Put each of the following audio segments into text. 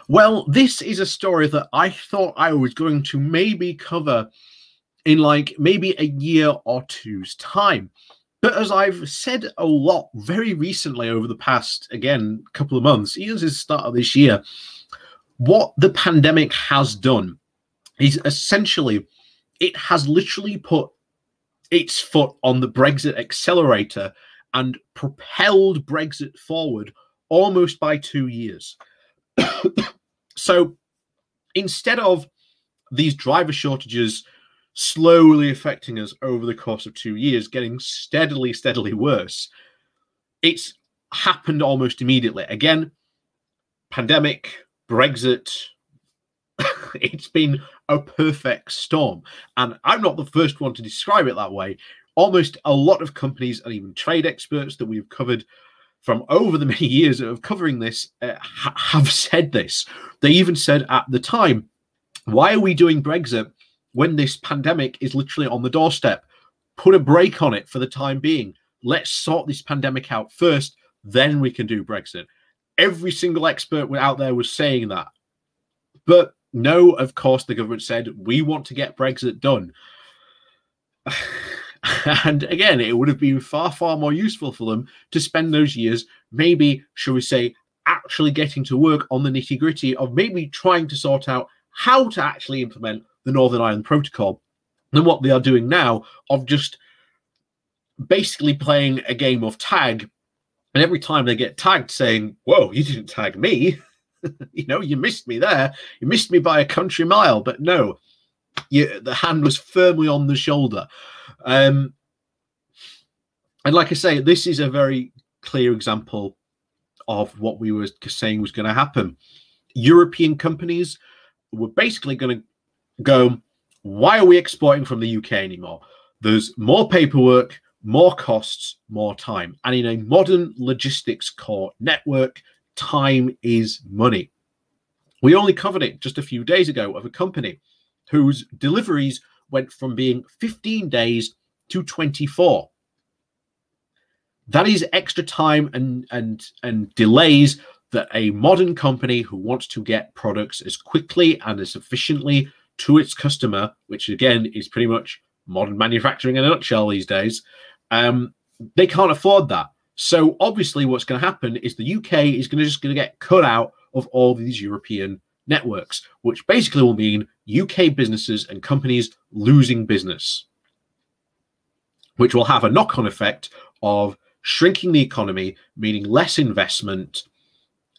Well, this is a story that I thought I was going to maybe cover in like maybe a year or two's time. But as I've said a lot very recently over the past, again, couple of months, even since the start of this year, what the pandemic has done is essentially it has literally put its foot on the Brexit accelerator and propelled Brexit forward almost by 2 years. So instead of these driver shortages slowly affecting us over the course of 2 years, getting steadily worse, it's happened almost immediately. Again, pandemic, Brexit, it's been a perfect storm. And I'm not the first one to describe it that way. Almost a lot of companies and even trade experts that we've covered from over the many years of covering this have said this. They even said at the time, why are we doing Brexit when this pandemic is literally on the doorstep? Put a break on it for the time being. Let's sort this pandemic out first, then we can do Brexit. Every single expert out there was saying that. But no, of course, the government said, we want to get Brexit done. And again, it would have been far more useful for them to spend those years, maybe, shall we say, actually getting to work on the nitty-gritty of maybe trying to sort out how to actually implement the Northern Ireland Protocol, than what they are doing now of just basically playing a game of tag. And every time they get tagged saying, whoa, you didn't tag me. You missed me there. You missed me by a country mile. But no, the hand was firmly on the shoulder. And like I say, this is a very clear example of what we were saying was going to happen. European companies were basically going to go, why are we exporting from the UK anymore? There's more paperwork, more costs, more time. And in a modern logistics core network, time is money. We only covered it just a few days ago of a company whose deliveries went from being 15 days to 24. That is extra time and delays that a modern company who wants to get products as quickly and as efficiently to its customer, which again is pretty much modern manufacturing in a nutshell these days, they can't afford that. So obviously what's going to happen is the UK is going to get cut out of all these European networks, which basically will mean UK businesses and companies losing business, which will have a knock-on effect of shrinking the economy, meaning less investment,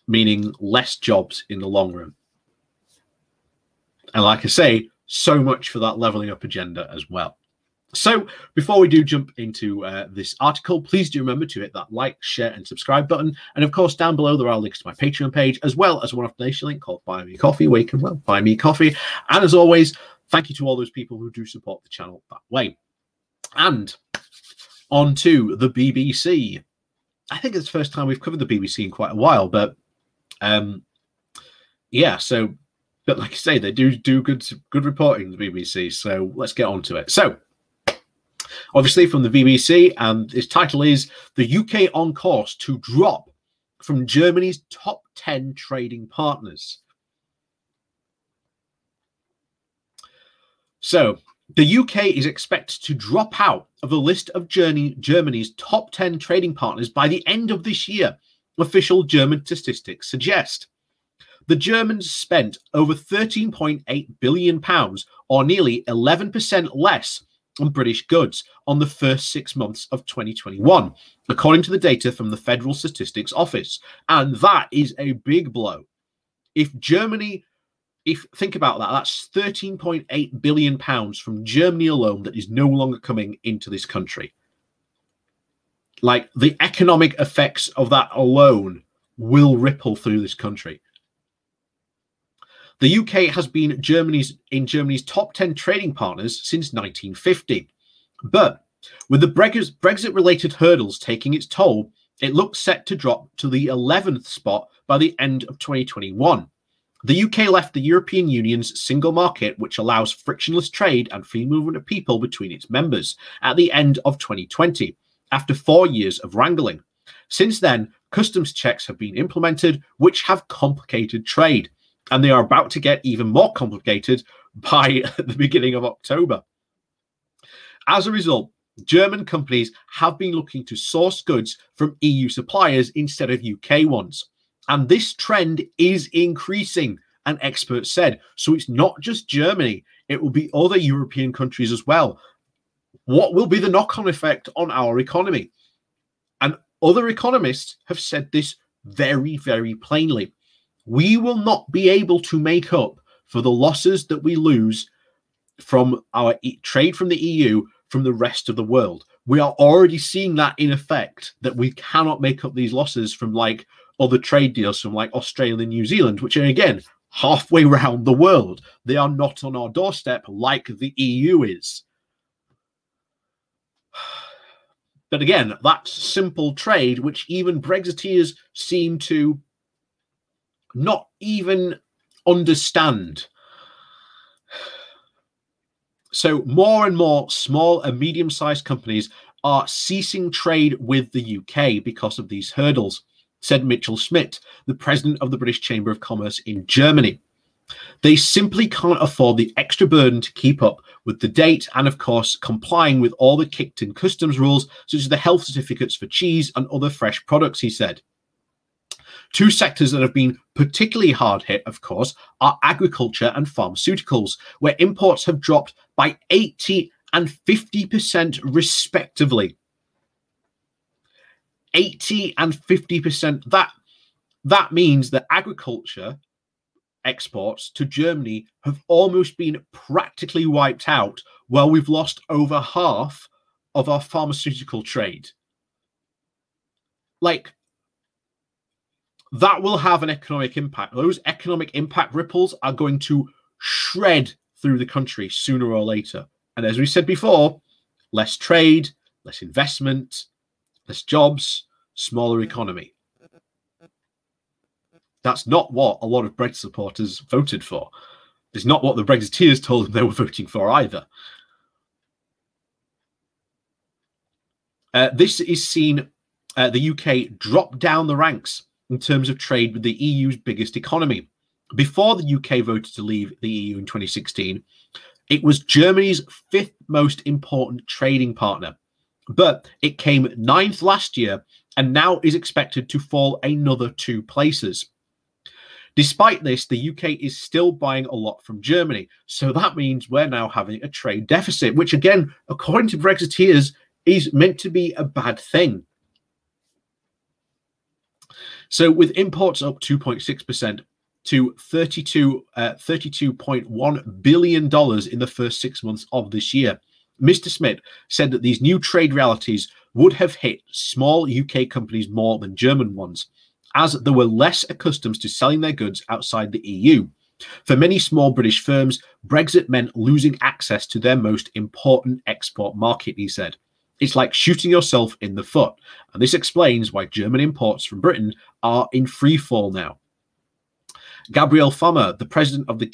meaning less jobs in the long run. And like I say, so much for that levelling up agenda as well. So before we do jump into this article, please do remember to hit that like, share and subscribe button. And of course, down below, there are links to my Patreon page, as well as a one-off donation link called Buy Me Coffee, where you can, well, buy me coffee. And as always, thank you to all those people who do support the channel that way. And on to the BBC. I think it's the first time we've covered the BBC in quite a while, but yeah, so, but like I say, they do good reporting, the BBC, so let's get on to it. So, obviously from the BBC, and its title is "The UK on Course to Drop from Germany's Top 10 Trading Partners." So, the UK is expected to drop out of a list of Germany's top 10 trading partners by the end of this year, official German statistics suggest. The Germans spent over £13.8 billion, or nearly 11% less, on British goods on the first 6 months of 2021, according to the data from the Federal Statistics Office. And that is a big blow. Think about that, that's £13.8 billion from Germany alone that is no longer coming into this country. Like, the economic effects of that alone will ripple through this country. The UK has been in Germany's top 10 trading partners since 1950. But with the Brexit-related hurdles taking its toll, it looks set to drop to the 11th spot by the end of 2021. The UK left the European Union's single market, which allows frictionless trade and free movement of people between its members, at the end of 2020, after 4 years of wrangling. Since then, customs checks have been implemented, which have complicated trade. And they are about to get even more complicated by the beginning of October. As a result, German companies have been looking to source goods from EU suppliers instead of UK ones. And this trend is increasing, an expert said. So it's not just Germany, it will be other European countries as well. What will be the knock-on effect on our economy? And other economists have said this very, very plainly. We will not be able to make up for the losses that we lose from our trade from the EU from the rest of the world. We are already seeing that in effect, that we cannot make up these losses from like other trade deals from like Australia and New Zealand, which are again halfway around the world. They are not on our doorstep like the EU is. But again, that's simple trade, which even Brexiteers seem to not even understand. So more and more small and medium-sized companies are ceasing trade with the UK because of these hurdles, said Mitchell Schmidt, the president of the British Chamber of Commerce in Germany. They simply can't afford the extra burden to keep up with the date and, of course, complying with all the kicked-in customs rules, such as the health certificates for cheese and other fresh products, he said. Two sectors that have been particularly hard hit, of course, are agriculture and pharmaceuticals, where imports have dropped by 80 and 50% respectively. 80 and 50%. That means that agriculture exports to Germany have almost been practically wiped out, while we've lost over half of our pharmaceutical trade. Like, that will have an economic impact. Those economic impact ripples are going to shred through the country sooner or later. And as we said before, less trade, less investment, less jobs, smaller economy. That's not what a lot of Brexit supporters voted for. It's not what the Brexiteers told them they were voting for either. This is seen the UK drop down the ranks in terms of trade with the EU's biggest economy. Before the UK voted to leave the EU in 2016, it was Germany's fifth most important trading partner. But it came ninth last year and now is expected to fall another 2 places. Despite this, the UK is still buying a lot from Germany. So that means we're now having a trade deficit, which again, according to Brexiteers, is meant to be a bad thing. So with imports up 2.6% to $32.1 billion in the first 6 months of this year, Mr. Smith said that these new trade realities would have hit small UK companies more than German ones, as they were less accustomed to selling their goods outside the EU. For many small British firms, Brexit meant losing access to their most important export market, he said. It's like shooting yourself in the foot, and this explains why German imports from Britain are in free fall now. Gabriel Farmer, the president of the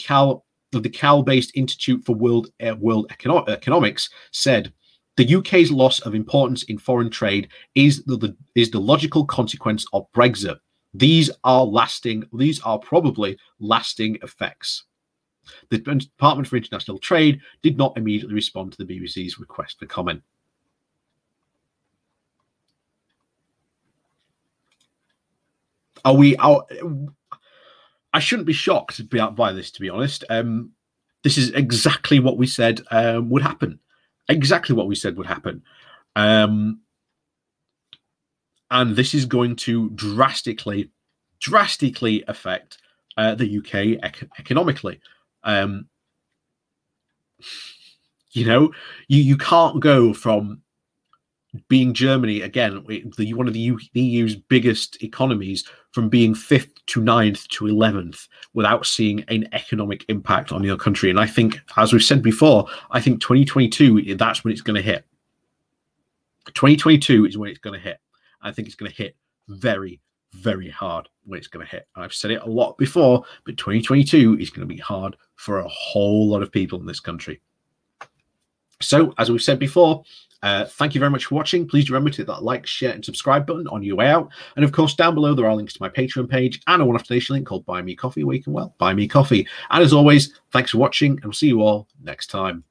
Cal-based Institute for World Economics, said, "The UK's loss of importance in foreign trade is the logical consequence of Brexit. These are probably lasting effects." The Department for International Trade did not immediately respond to the BBC's request for comment. I shouldn't be shocked by this, to be honest. This is exactly what we said would happen. Exactly what we said would happen. And this is going to drastically affect the UK economically. You can't go from being Germany, again, one of the EU's biggest economies, from being 5th to 9th to 11th without seeing an economic impact on your country. And I think, as we've said before, I think 2022, that's when it's going to hit. 2022 is when it's going to hit. I think it's going to hit very, very hard when it's going to hit. I've said it a lot before, but 2022 is going to be hard for a whole lot of people in this country. So, as we've said before, Thank you very much for watching. Please remember to hit that like, share, and subscribe button on your way out. And of course, down below, there are links to my Patreon page and a one-off donation link called Buy Me Coffee, where you can, well, buy me coffee. And as always, thanks for watching, and we'll see you all next time.